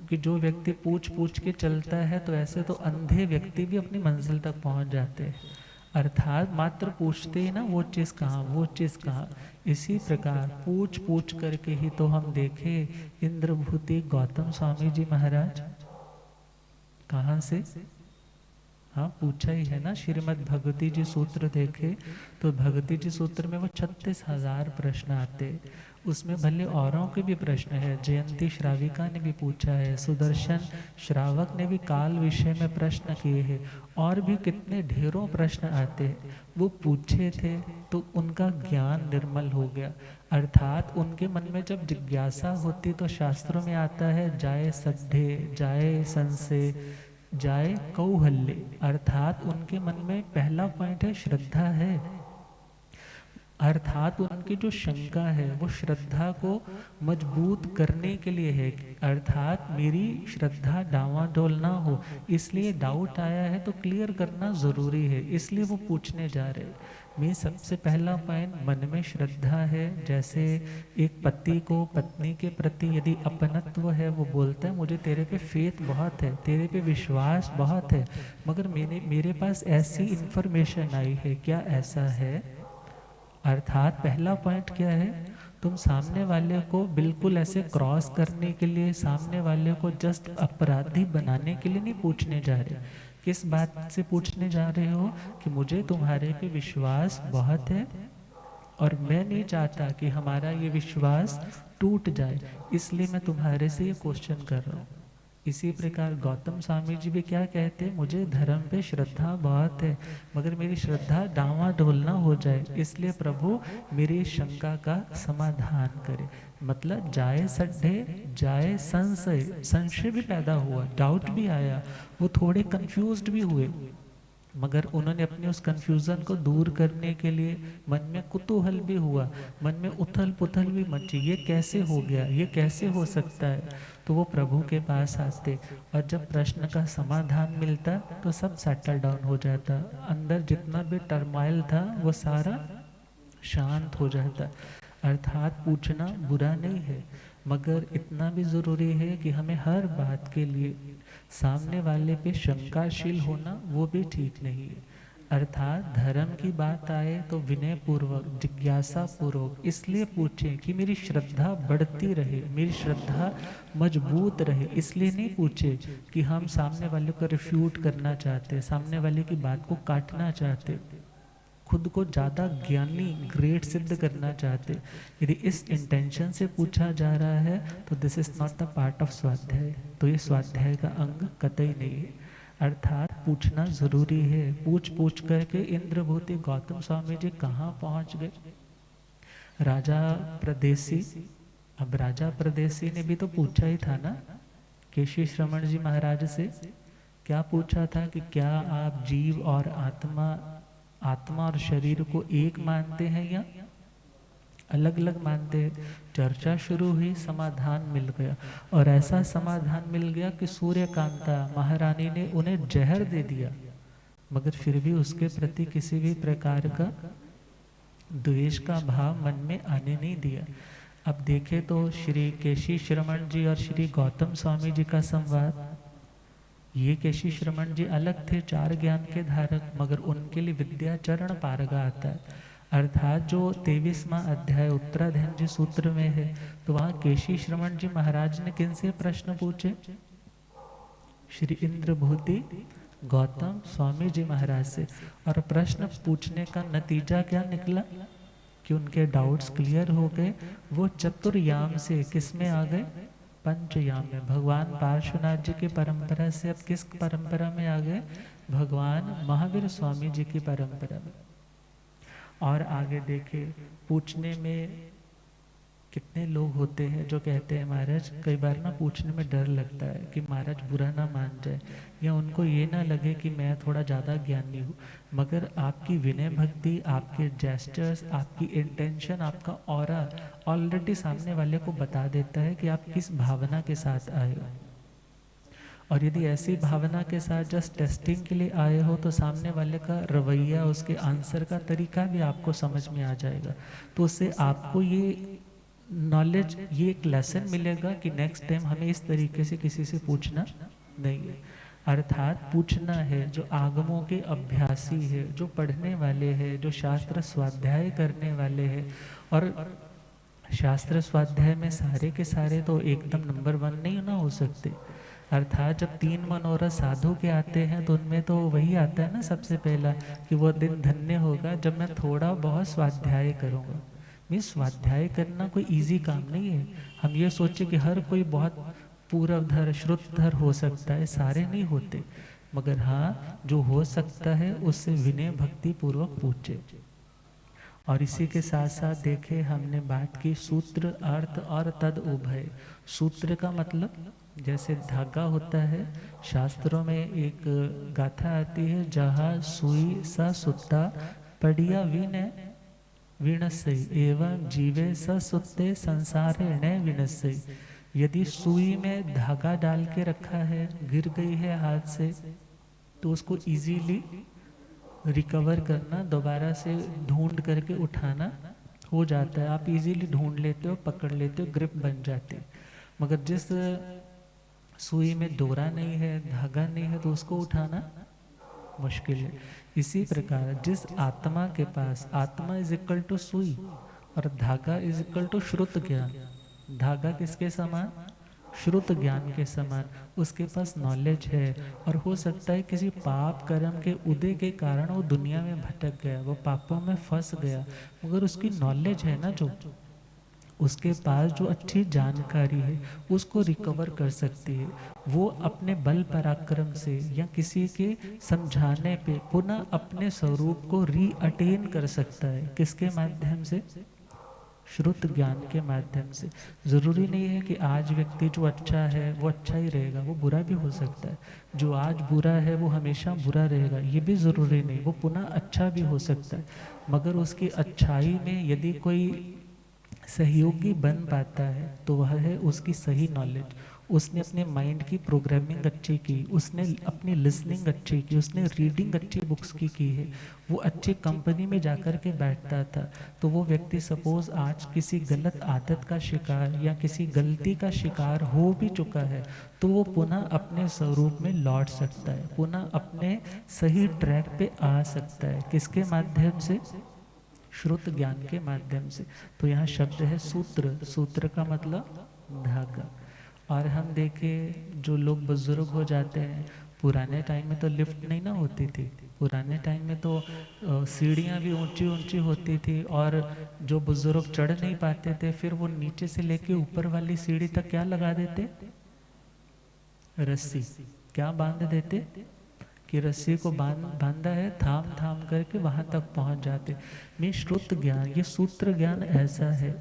कि जो व्यक्ति पूछ पूछ के चलता है तो ऐसे तो अंधे व्यक्ति भी अपनी मंजिल तक पहुंच जाते हैं। अर्थात मात्र पूछते ही ना, वो चीज़ कहाँ, वो चीज़ कहाँ। इसी प्रकार पूछ पूछ करके ही तो हम देखें इंद्रभूति गौतम स्वामी जी महाराज कहाँ से, हाँ पूछा ही है ना। श्रीमद् भगवती जी सूत्र देखे तो भगवती जी सूत्र में वो 36,000 प्रश्न आते, उसमें भले औरों के भी प्रश्न है। जयंती श्राविका ने भी पूछा है, सुदर्शन श्रावक ने भी काल विषय में प्रश्न किए हैं, और भी कितने ढेरों प्रश्न आते हैं। वो पूछे थे तो उनका ज्ञान निर्मल हो गया। अर्थात उनके मन में जब जिज्ञासा होती तो शास्त्रों में आता है जाए सड्ढे, जाए संशय, जाए कौहल्ले। अर्थात उनके मन में पहला पॉइंट है श्रद्धा है। अर्थात उनकी जो शंका है वो श्रद्धा को मजबूत करने के लिए है। अर्थात मेरी श्रद्धा डावाडोल ना हो, इसलिए डाउट आया है तो क्लियर करना ज़रूरी है, इसलिए वो पूछने जा रहे हैं। मैं सबसे पहला पॉइंट, मन में श्रद्धा है। जैसे एक पति को पत्नी के प्रति यदि अपनत्व है, वो बोलता है मुझे तेरे पे फेथ बहुत है, तेरे पे विश्वास बहुत है, मगर मेरे पास ऐसी इंफॉर्मेशन आई है, क्या ऐसा है। अर्थात पहला पॉइंट क्या है, तुम सामने वाले को बिल्कुल ऐसे क्रॉस करने के लिए, सामने वाले को जस्ट अपराधी बनाने के लिए नहीं पूछने जा रहे। किस बात से पूछने जा रहे हो कि मुझे तुम्हारे पे विश्वास बहुत है और मैं नहीं चाहता कि हमारा ये विश्वास टूट जाए, इसलिए मैं तुम्हारे से ये क्वेश्चन कर रहा हूँ। इसी प्रकार गौतम स्वामी जी भी क्या कहते हैं, मुझे धर्म पे श्रद्धा बहुत है, मगर मेरी श्रद्धा डावाडोल ना हो जाए, इसलिए प्रभु मेरी शंका का समाधान करे। मतलब जाए सड्ढे जाए संशय, संशय भी पैदा हुआ, डाउट भी आया, वो थोड़े कंफ्यूज्ड भी हुए, मगर उन्होंने अपने उस कंफ्यूजन को दूर करने के लिए मन में कुतूहल भी हुआ, मन में उथल पुथल भी मची, ये कैसे हो गया, ये कैसे हो सकता है। तो वो प्रभु के पास आते और जब प्रश्न का समाधान मिलता तो सब सेटल डाउन हो जाता, अंदर जितना भी टर्माइल था वो सारा शांत हो जाता। अर्थात पूछना बुरा नहीं है, मगर इतना भी ज़रूरी है कि हमें हर बात के लिए सामने वाले पे शंकाशील होना वो भी ठीक नहीं है। अर्थात धर्म की बात आए तो विनय पूर्वक, जिज्ञासा पूर्वक इसलिए पूछें कि मेरी श्रद्धा बढ़ती रहे, मेरी श्रद्धा मजबूत रहे। इसलिए नहीं पूछे कि हम सामने वाले को रिफ्यूट करना चाहते, सामने वाले की बात को काटना चाहते, खुद को ज़्यादा ज्ञानी ग्रेट सिद्ध करना चाहते। यदि इस इंटेंशन से पूछा जा रहा है तो this is not the part of स्वाध्याय, तो ये स्वाध्याय का अंग कतई नहीं है। अर्थात पूछना जरूरी है। पूछ पूछ करके इंद्रभूति गौतम स्वामी जी कहाँ पहुँच गए। राजा प्रदेशी, अब राजा प्रदेशी ने भी तो पूछा ही था ना केशी श्रमण जी महाराज से, क्या पूछा था कि क्या आप जीव और आत्मा और शरीर को एक मानते हैं या अलग अलग मानते हैं। चर्चा शुरू हुई, समाधान मिल गया, और ऐसा समाधान मिल गया कि सूर्यकांता महारानी ने उन्हें जहर दे दिया, मगर फिर भी उसके प्रति किसी भी प्रकार का द्वेष का भाव मन में आने नहीं दिया। अब देखें तो श्री केशी श्रमण जी और श्री गौतम स्वामी जी का संवाद, ये केशी श्रमण जी अलग थे, 4 ज्ञान के धारक, मगर उनके लिए विद्या चरण पारगा आता है। अर्थात जो 23वां अध्याय उत्तराधन जी सूत्र में है, तो वहाँ केशी श्रमण जी महाराज ने किन से प्रश्न पूछे, श्री इंद्रभूति गौतम स्वामी जी महाराज से, और प्रश्न पूछने का नतीजा क्या निकला कि उनके डाउट्स क्लियर हो गए। वो चतुर्याम से किस में आ गए, पंचयाम में। भगवान पार्श्वनाथ जी की परंपरा से अब किस परंपरा में आ गए, भगवान महावीर स्वामी जी की परंपरा में। और आगे देखे, पूछने में कितने लोग होते हैं जो कहते हैं महाराज, कई बार ना पूछने में डर लगता है कि महाराज बुरा ना मान जाए, या उनको ये ना लगे कि मैं थोड़ा ज़्यादा ज्ञानी हूँ। मगर आपकी विनय भक्ति, आपके जेस्चर्स, आपकी इंटेंशन, आपका ऑरा ऑलरेडी सामने वाले को बता देता है कि आप किस भावना के साथ आए हो। और यदि ऐसी भावना के साथ जस्ट टेस्टिंग के लिए आए हो तो सामने वाले का रवैया, उसके आंसर का तरीका भी आपको समझ में आ जाएगा। तो उससे आपको ये नॉलेज, ये एक लेसन मिलेगा कि नेक्स्ट टाइम हमें इस तरीके से किसी से पूछना नहीं है। अर्थात पूछना है जो आगमों के अभ्यासी है, जो पढ़ने वाले हैं, जो शास्त्र स्वाध्याय करने वाले हैं। और शास्त्र स्वाध्याय में सारे के सारे तो एकदम नंबर 1 नहीं ना हो सकते। अर्थात जब 3 मनोरथ साधु के आते हैं तो उनमें तो वही आता है ना सबसे पहला कि वो दिन धन्य होगा जब मैं थोड़ा बहुत स्वाध्याय करूँगा। स्वाध्याय करना कोई इजी काम नहीं है। हम ये सोचे कि हर कोई बहुत पूर्वधर श्रुतधर हो सकता है, सारे नहीं होते, मगर हाँ जो हो सकता है उससे विनय भक्ति पूर्वक पूछे। और इसी के साथ साथ देखे हमने बात की सूत्र, अर्थ और तद उभय। सूत्र का मतलब जैसे धागा होता है, शास्त्रों में एक गाथा आती है, जहाँ सुई सा सुत्ता पड़िया विनय विनसई एवं जीवे ससुत्ते संसारे न विनसई। यदि सुई में धागा डाल के रखा है, गिर गई है हाथ से, तो उसको इजीली रिकवर करना, दोबारा से ढूंढ करके उठाना हो जाता है। आप इजीली ढूंढ लेते हो, पकड़ लेते हो, ग्रिप बन जाती है। मगर जिस सुई में डोरा नहीं है, धागा नहीं है, तो उसको उठाना मुश्किल है। इसी प्रकार जिस आत्मा के पास, आत्मा इज इक्वल टू सुई, और धागा इज इक्वल टू श्रुत ज्ञान। धागा किसके समान? श्रुत ज्ञान के समान। उसके पास नॉलेज है, और हो सकता है किसी पाप कर्म के उदय के कारण वो दुनिया में भटक गया, वो पापों में फंस गया, मगर उसकी नॉलेज है ना, जो उसके पास जो अच्छी जानकारी है उसको रिकवर कर सकती है। वो अपने बल पराक्रम से या किसी के समझाने पे पुनः अपने स्वरूप को रीअटेन कर सकता है। किसके माध्यम से? श्रुत ज्ञान के माध्यम से। जरूरी नहीं है कि आज व्यक्ति जो अच्छा है वो अच्छा ही रहेगा, वो बुरा भी हो सकता है। जो आज बुरा है वो हमेशा बुरा रहेगा, ये भी जरूरी नहीं, वो पुनः अच्छा भी हो सकता है। मगर उसकी अच्छाई में यदि कोई सहयोगी बन पाता है तो वह है उसकी सही नॉलेज। उसने अपने माइंड की प्रोग्रामिंग अच्छी की, उसने अपनी लिसनिंग अच्छी की, उसने रीडिंग अच्छी बुक्स की है, वो अच्छी कंपनी में जाकर के बैठता था, तो वो व्यक्ति सपोज आज किसी गलत आदत का शिकार या किसी गलती का शिकार हो भी चुका है, तो वो पुनः अपने स्वरूप में लौट सकता है, पुनः अपने सही ट्रैक पे आ सकता है। किसके माध्यम से? श्रुत ज्ञान के माध्यम से। तो यहाँ शब्द है सूत्र। सूत्र का मतलब धागा। और हम देखें जो लोग बुजुर्ग हो जाते हैं, पुराने टाइम में तो लिफ्ट नहीं ना होती थी, पुराने टाइम में तो सीढ़ियाँ भी ऊंची ऊंची होती थी, और जो बुजुर्ग चढ़ नहीं पाते थे फिर वो नीचे से लेके ऊपर वाली सीढ़ी तक क्या लगा देते? रस्सी। क्या बांध देते? कि रस्सी को बांधा है, थाम थाम करके वहां तक पहुंच जाते। में श्रुत ज्ञान, ये सूत्र ज्ञान ऐसा है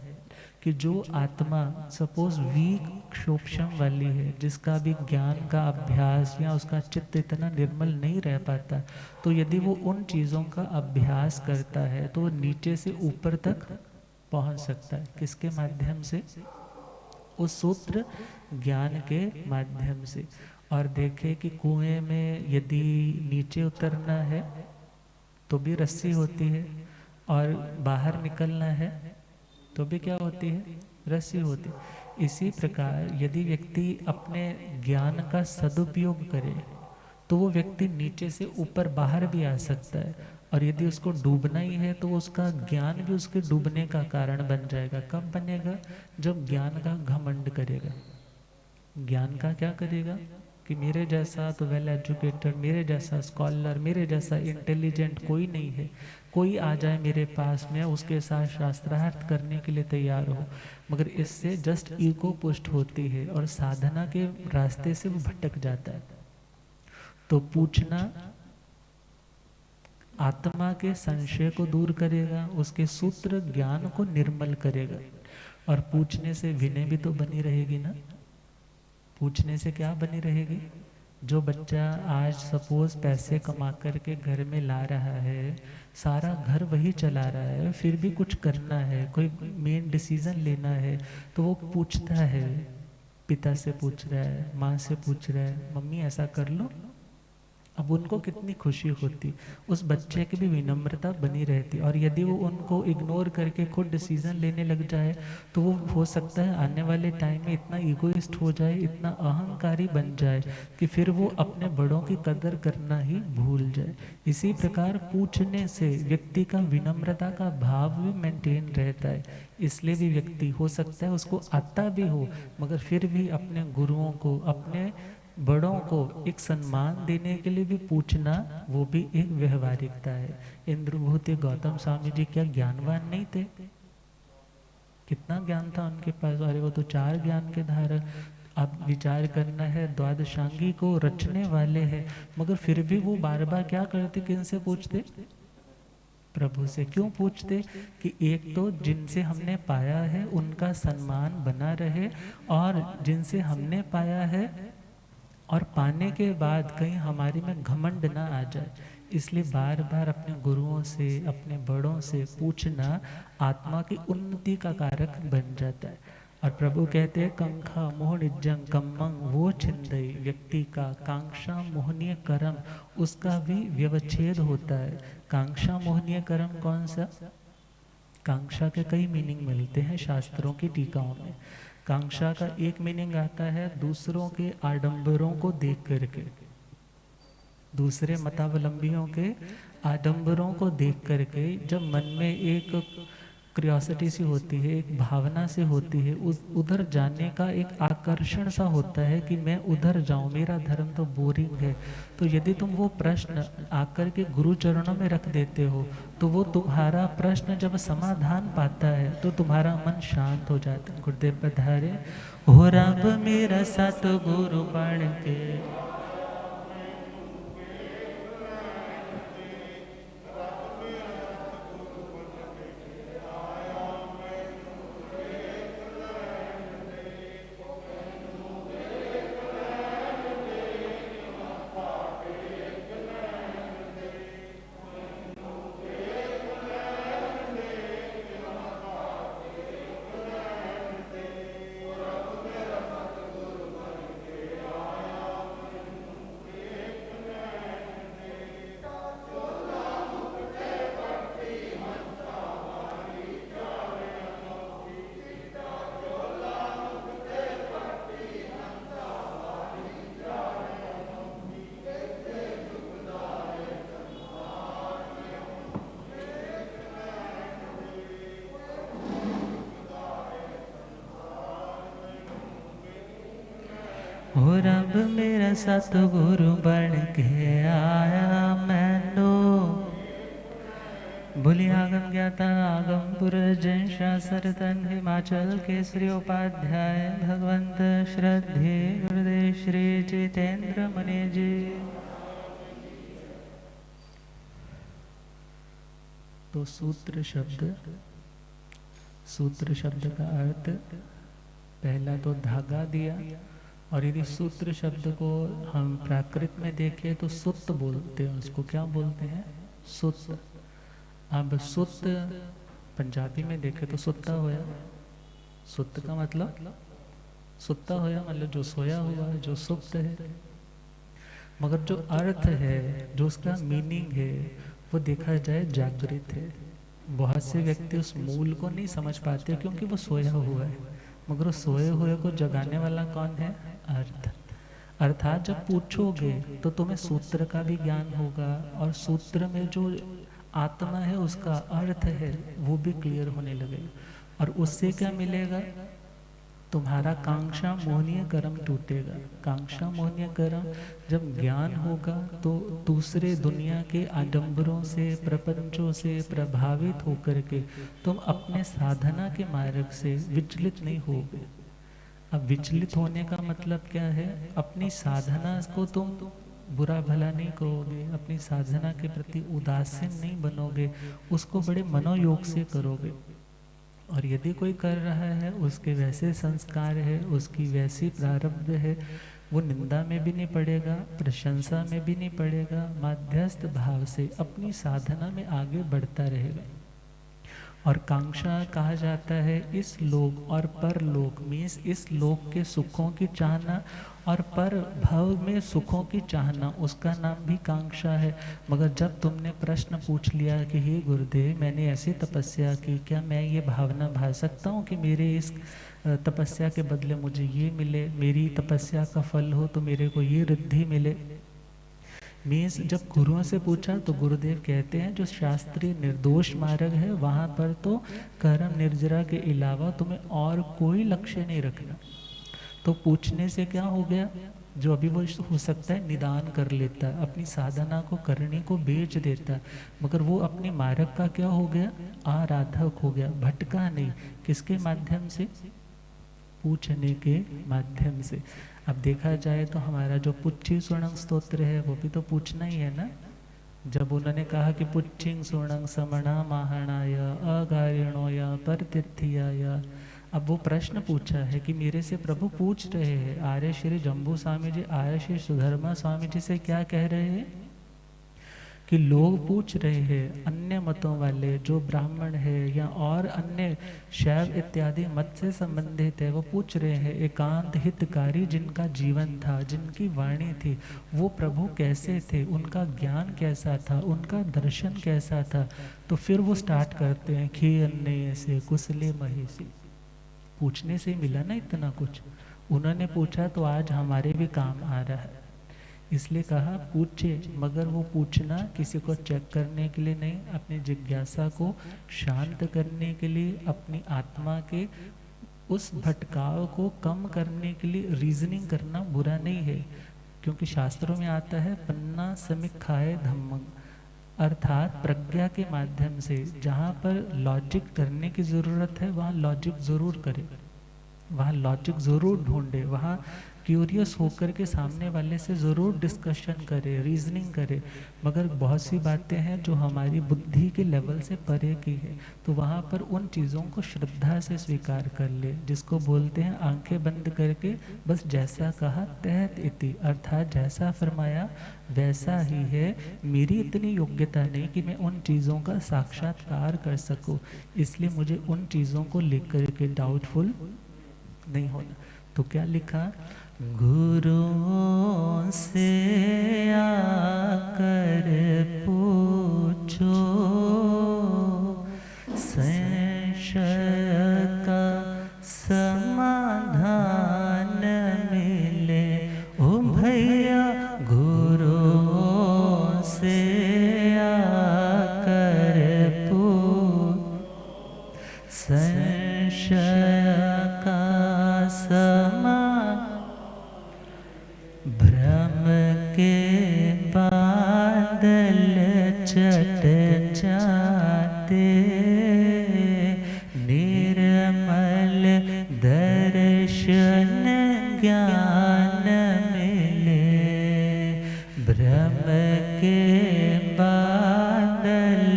कि जो आत्मा सपोज वीक क्षोभम वाली है, जिसका भी ज्ञान का अभ्यास या उसका चित्त इतना निर्मल नहीं रह पाता, तो यदि वो उन चीज़ों का अभ्यास करता है तो वो नीचे से ऊपर तक पहुंच सकता है। किसके माध्यम से? उस सूत्र ज्ञान के माध्यम से। और देखे कि कुएं में यदि नीचे उतरना है तो भी रस्सी होती है, और बाहर निकलना है तो भी क्या होती है? रस्सी होती है। इसी प्रकार यदि व्यक्ति अपने ज्ञान का सदुपयोग करे तो वो व्यक्ति नीचे से ऊपर बाहर भी आ सकता है, और यदि उसको डूबना ही है तो उसका ज्ञान भी उसके डूबने का कारण बन जाएगा। कब बनेगा? जब ज्ञान का घमंड करेगा। ज्ञान का क्या करेगा कि मेरे जैसा तो वेल एजुकेटेड, मेरे जैसा स्कॉलर, मेरे जैसा इंटेलिजेंट कोई नहीं है, कोई आ जाए मेरे पास में उसके साथ शास्त्रार्थ करने के लिए तैयार हो। मगर इससे जस्ट ईगो पुष्ट होती है और साधना के रास्ते से वो भटक जाता है। तो पूछना आत्मा के संशय को दूर करेगा, उसके सूत्र ज्ञान को निर्मल करेगा। और पूछने से विनय भी तो बनी रहेगी ना। पूछने से क्या बनी रहेगी? जो बच्चा आज सपोज पैसे कमा करके घर में ला रहा है, सारा घर वही चला रहा है, फिर भी कुछ करना है, कोई मेन डिसीजन लेना है, तो वो पूछता है, पिता से पूछ रहा है, माँ से पूछ रहा है, मम्मी ऐसा कर लो। अब उनको कितनी खुशी होती, उस बच्चे की भी विनम्रता बनी रहती। और यदि वो उनको इग्नोर करके खुद डिसीजन लेने लग जाए तो वो हो सकता है आने वाले टाइम में इतना ईगोइस्ट हो जाए, इतना अहंकारी बन जाए कि फिर वो अपने बड़ों की कदर करना ही भूल जाए। इसी प्रकार पूछने से व्यक्ति का विनम्रता का भाव भी मेंटेन रहता है। इसलिए भी व्यक्ति हो सकता है उसको आता भी हो, मगर फिर भी अपने गुरुओं को, अपने बड़ों को एक सम्मान देने के लिए भी पूछना, वो भी एक व्यवहारिकता है। इंद्रभूति गौतम स्वामी जी क्या ज्ञानवान नहीं थे? कितना ज्ञान था उनके पास, अरे वो तो 4 ज्ञान के धारक। अब विचार करना है, द्वादशांगी को रचने वाले हैं, मगर फिर भी वो बार बार क्या करते? किनसे पूछते? प्रभु से। क्यों पूछते? कि एक तो जिनसे हमने पाया है उनका सम्मान बना रहे, और जिनसे हमने पाया है और पाने के बाद कहीं हमारी में घमंड ना आ जाए, इसलिए बार बार अपने गुरुओं से, अपने बड़ों से पूछना आत्मा की उन्नति का कारक बन जाता है। और प्रभु कहते हैं कंखा मोह निजंग कम्मंग वो छिंदई, व्यक्ति का कांक्षा मोहनीय कर्म उसका भी व्यवच्छेद होता है। कांक्षा मोहनीय कर्म कौन सा? कांक्षा के कई मीनिंग मिलते हैं शास्त्रों की टीकाओं में। कांक्षा का एक मीनिंग आता है दूसरों के आडंबरों को देख करके, दूसरे मतावलंबियों के आडंबरों को देख करके जब मन में एक क्यूरियोसिटी सी होती है, एक भावना से होती है, उस उधर जाने का एक आकर्षण सा होता है कि मैं उधर जाऊं, मेरा धर्म तो बोरिंग है। तो यदि तुम वो प्रश्न आकर के गुरु चरणों में रख देते हो, तो वो तुम्हारा प्रश्न जब समाधान पाता है तो तुम्हारा मन शांत हो जाता है। गुरुदेव पधारे, हो रब मेरा सत गुरु बन के, हो रब मेरा सतगुरु बन के आया मैनो, बोली आगम ज्ञाता आगम पुरजन शास्त्र तन हिमाचल केसरी उपाध्याय भगवंत श्रद्धे गुरुदेव श्री जितेंद्र मुनि जी। तो सूत्र शब्द का अर्थ पहला तो धागा दिया, और यदि सूत्र शब्द को हम प्राकृत में देखें तो सुत बोलते हैं, उसको क्या बोलते हैं? सुत। अब सुत पंजाबी में देखें तो सुत्ता होया, सुत का मतलब सुत्ता होया मतलब जो सोया हुआ है, जो सुप्त है। मगर जो अर्थ है, जो उसका मीनिंग है, वो देखा जाए जागृत है। बहुत से व्यक्ति उस मूल को नहीं समझ पाते क्योंकि वो सोया हुआ है, मगर उस सोए हुए को जगाने वाला कौन है? अर्थ। अर्थात जब पूछोगे तो तुम्हें सूत्र का भी ज्ञान होगा, और सूत्र में जो आत्मा है उसका अर्थ है वो भी क्लियर होने लगेगा। और उससे क्या मिलेगा? तुम्हारा कांक्षा मोहनीय कर्म टूटेगा। कांक्षा मोहनीय कर्म जब ज्ञान होगा तो दूसरे दुनिया के आडंबरों से, प्रपंचों से प्रभावित होकर के तुम अपने साधना के मार्ग से विचलित नहीं होगे। अब विचलित होने का मतलब क्या है? अपनी साधना को तुम बुरा भला नहीं करोगे, अपनी साधना के प्रति उदासीन नहीं बनोगे, उसको बड़े मनोयोग से करोगे। और यदि कोई कर रहा है, उसके वैसे संस्कार है, उसकी वैसी प्रारब्ध है, वो निंदा में भी नहीं पड़ेगा, प्रशंसा में भी नहीं पड़ेगा, मध्यस्थ भाव से अपनी साधना में आगे बढ़ता रहेगा। और कांक्षा कहा जाता है इस लोक और परलोक, मीन्स इस लोक के सुखों की चाहना और पर भव में सुखों की चाहना, उसका नाम भी कांक्षा है। मगर जब तुमने प्रश्न पूछ लिया कि हे गुरुदेव, मैंने ऐसी तपस्या की, क्या मैं ये भावना भा सकता हूँ कि मेरे इस तपस्या के बदले मुझे ये मिले, मेरी तपस्या का फल हो तो मेरे को ये रिद्धि मिले। मीन्स जब गुरुओं से पूछा तो गुरुदेव कहते हैं जो शास्त्रीय निर्दोष मार्ग है वहाँ पर तो कर्म निर्जरा के अलावा तुम्हें और कोई लक्ष्य नहीं रखना। तो पूछने से क्या हो गया? जो अभी वो हो सकता है निदान कर लेता है, अपनी साधना को करने को बेच देता है, मगर वो अपने मार्ग का क्या हो गया? आराधक हो गया, भटका नहीं। किसके माध्यम से? पूछने के माध्यम से। अब देखा जाए तो हमारा जो पुच्छी सुणंग स्तोत्र है वो भी तो पूछना ही है ना। जब उन्होंने कहा कि पुच्छिंग सुणंग समणा माहणाय अगारिणोय परतिथ्याय, अब वो प्रश्न पूछा है कि मेरे से प्रभु पूछ रहे हैं, आर्य श्री जम्बू स्वामी जी, आर्य श्री सुधर्मा स्वामी जी से क्या कह रहे हैं कि लोग पूछ रहे हैं, अन्य मतों वाले जो ब्राह्मण है या और अन्य शैव इत्यादि मत से संबंधित है, वो पूछ रहे हैं एकांत हितकारी जिनका जीवन था, जिनकी वाणी थी, वो प्रभु कैसे थे, उनका ज्ञान कैसा था, उनका दर्शन कैसा था। तो फिर वो स्टार्ट करते हैं खे अन्य से कुशले महेशी। पूछने से मिला ना इतना कुछ, उन्होंने पूछा तो आज हमारे भी काम आ रहा है। इसलिए कहा पूछे, मगर वो पूछना किसी को चेक करने के लिए नहीं, अपनी जिज्ञासा को शांत करने के लिए, अपनी आत्मा के उस भटकाव को कम करने के लिए रीजनिंग करना बुरा नहीं है। क्योंकि शास्त्रों में आता है पन्ना समीक्षाए धम्मं, अर्थात प्रज्ञा के माध्यम से जहाँ पर लॉजिक करने की ज़रूरत है वहाँ लॉजिक ज़रूर करे, वहाँ लॉजिक ज़रूर ढूंढे, वहाँ क्यूरियस होकर के सामने वाले से ज़रूर डिस्कशन करे, रीजनिंग करे। मगर बहुत सी बातें हैं जो हमारी बुद्धि के लेवल से परे की है, तो वहाँ पर उन चीज़ों को श्रद्धा से स्वीकार कर ले, जिसको बोलते हैं आंखें बंद करके बस जैसा कहा तहत इति, अर्थात जैसा फरमाया वैसा ही है, मेरी इतनी योग्यता नहीं कि मैं उन चीज़ों का साक्षात्कार कर सकूं, इसलिए मुझे उन चीज़ों को लेकर के डाउटफुल नहीं होना। तो क्या लिखा, गुरुओं से आकर पूछो, संशय का समाधान मिले। ओ भैया गुरुओं से आकर पूछो, संशय का भ्रम के बादल छट जाते, निर्मल दर्शन ज्ञान मिले। भ्रम के बादल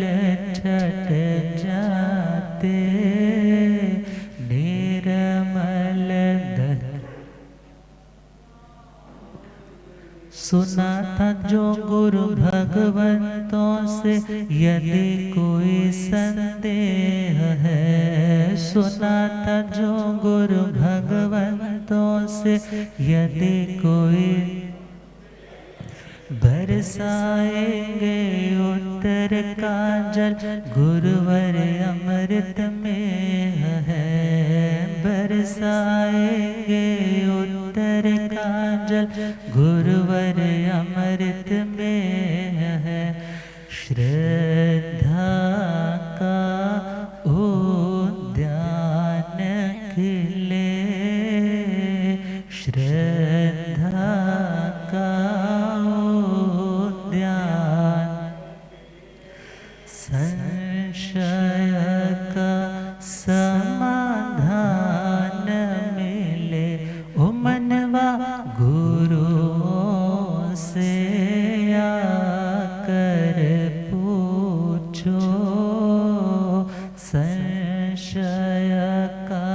छट जाते, निर्मल सुना था जो गुरु भगवंतों से यदि कोई संदेह है, सुना था जो गुरु भगवंतों से यदि कोई, बरसाएंगे उत्तर का जल गुरुवर अमृत में है, बरसाएंगे उत्तर का जल गुरुवर अमृत में है। श्रद्धा का उद्यान खिले, श्रद्धा का उद्यान, संशय का समाधान मिले। ओ मनवा गुरुओं से आकर पूछो, संशय का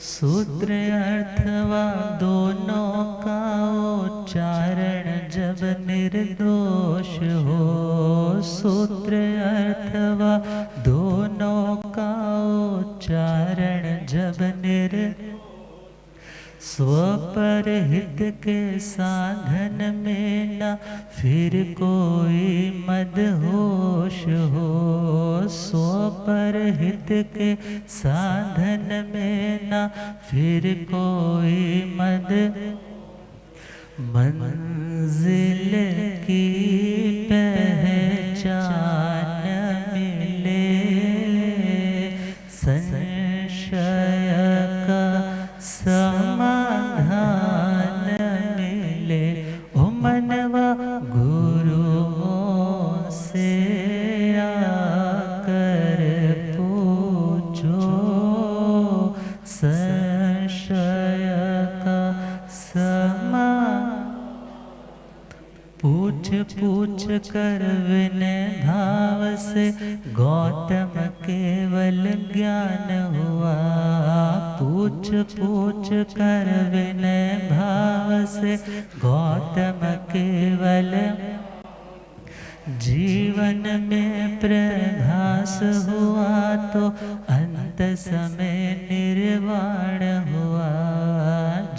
सूत्र अर्थवा दोनों का उच्चारण जब निर्दोष हो, सूत्र अर्थवा दोनों का उच्चारण जब स्वपर हित के साधन में न फिर कोई मदहोश हो, स्वपर हित के साधन में न फिर कोई मंजिल की पहचान मिले। संशय का समाधान मिले। ओ मनवा गुरुओं से आकर पूछो, संशय का पूछ पूछ कर विनय भाव से गौतम केवल ज्ञान हुआ, पूछ पूछ कर विनय भाव से गौतम केवल जीवन में प्रभास हुआ तो अंत समय निर्वाण हुआ,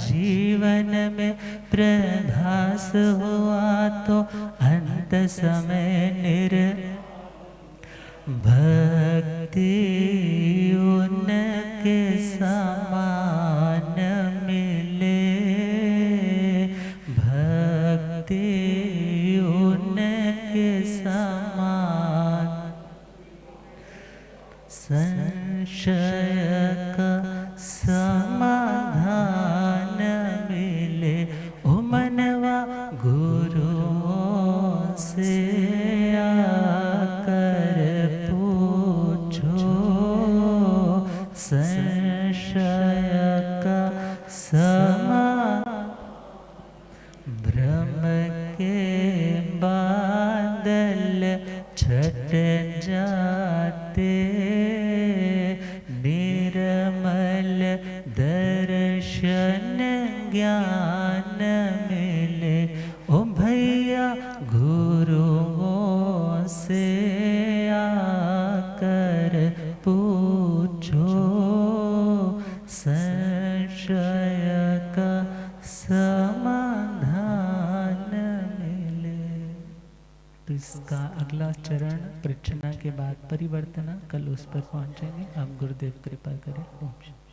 जीवन में प्रभास हुआ तो अंत समय भक्ति उनके समान मिले। कर पूछो, संशय का समाधान मिले। तो इसका अगला चरण प्रचना के बाद परिवर्तना, कल उस पर पहुंचेंगे। आप गुरुदेव कृपा करें। ओम शांति।